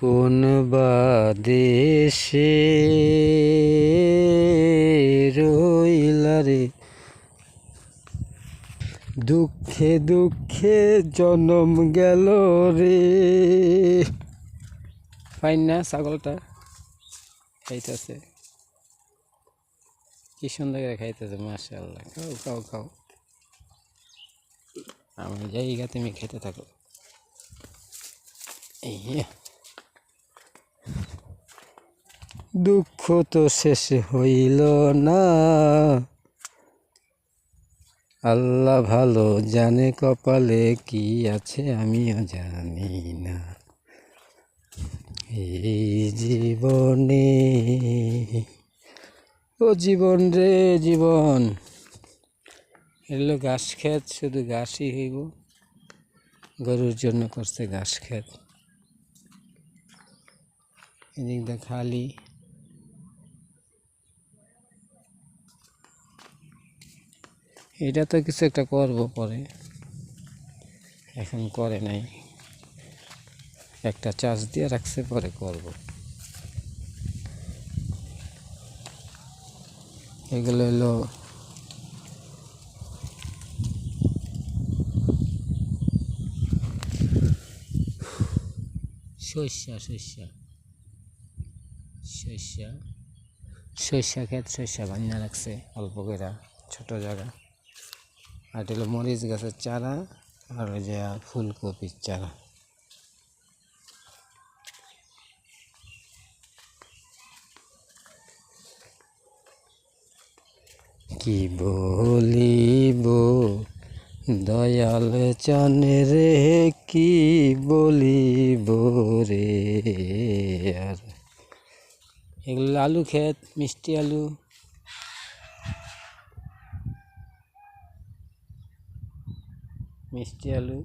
কোন বা দেশে রইলা রে, দুঃখে দুঃখে জনম গেল রে। ফাইন না ছাগলটা খাইতেছে, কি সুন্দর করে খাইতেছে, মাশাআল্লাহ। খাও খাও খাও, আমি যাই গা, তুমি খেতে থাকো। এই দুঃখ তো শেষ হইল না, আল্লাহ ভালো জানে কপালে কি আছে আমিও জানি না। এই জীবনে, ও জীবন রে জীবন, এগুলো ঘাস ক্ষেত, শুধু ঘাসই হইব। গরুর জন্য করছে ঘাস ক্ষেত, এদিক দিয়ে খালি। এটা তো কিছু একটা করবো পরে, এখন করে নাই, একটা চার্জ দিয়ে রাখছে, পরে করব। এগুলো হলো সর্ষা, সর্ষা সর্ষা সর্ষা ক্ষেত, সর্ষা বানিয়ে রাখছে অল্প করে, ছোট জায়গা। আর এটা হলো মরিচ গাছের চারা, আর ওই যে ফুলকপির চারা। কি বলিব দয়াল চানে রে, কি বলিব রে। আর এগুলো আলু ক্ষেত, মিষ্টি আলু। মিষ্টি আলু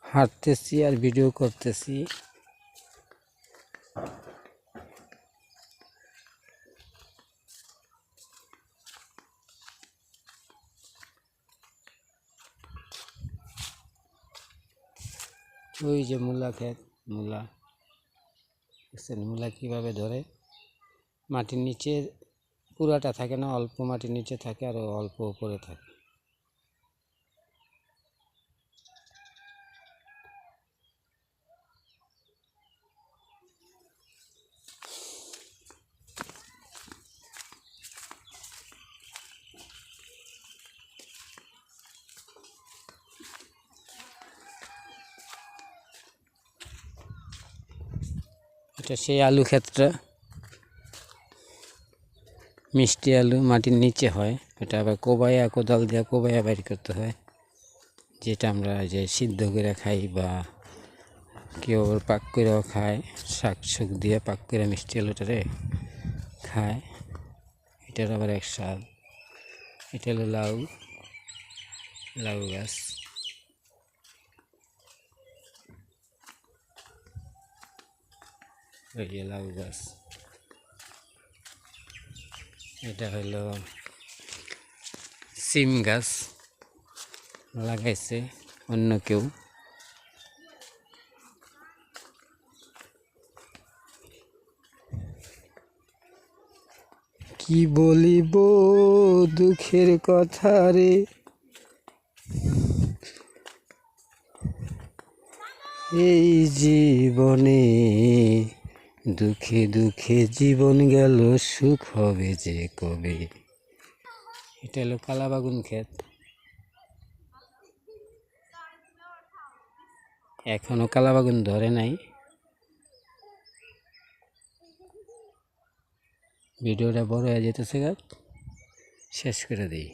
হাঁটতেছি আর ভিডিও করতেছি। ওই যে মূলা ক্ষেত, মূলা দেখছেন, মূলা কীভাবে ধরে। মাটির নিচে পুরাটা থাকে না, অল্প মাটির নিচে থাকে আর অল্প উপরে থাকে। এটা সেই আলু ক্ষেতটা, মিষ্টি আলু মাটির নিচে হয়। এটা আবার কোবাইয়া, কোদাল দিয়ে কোবাইয়া বাইর করতে হয়, যেটা আমরা যে সিদ্ধ করে খাই, বা কেউ পাক করেও খায়, শাক শুক দিয়ে পাক করে মিষ্টি আলুটারে খায়। এটার আবার এক স্বাদ। এটা হলো লাউ, লাউ গাছ। ওই যে লাউ গাছ। এটা হলো সিম গাছ, লাগাইছে অন্য কেউ। কি বলিব দুঃখের কথা রে, এই জীবনে দুঃখে দুঃখে জীবন গেল, সুখ হবে যে কবে। এটা হলো কালাবাগুন ক্ষেত, এখনো কালাবাগুন ধরে নাই। ভিডিওটা বড় হয়ে যেতেছে, শেষ করে দিই।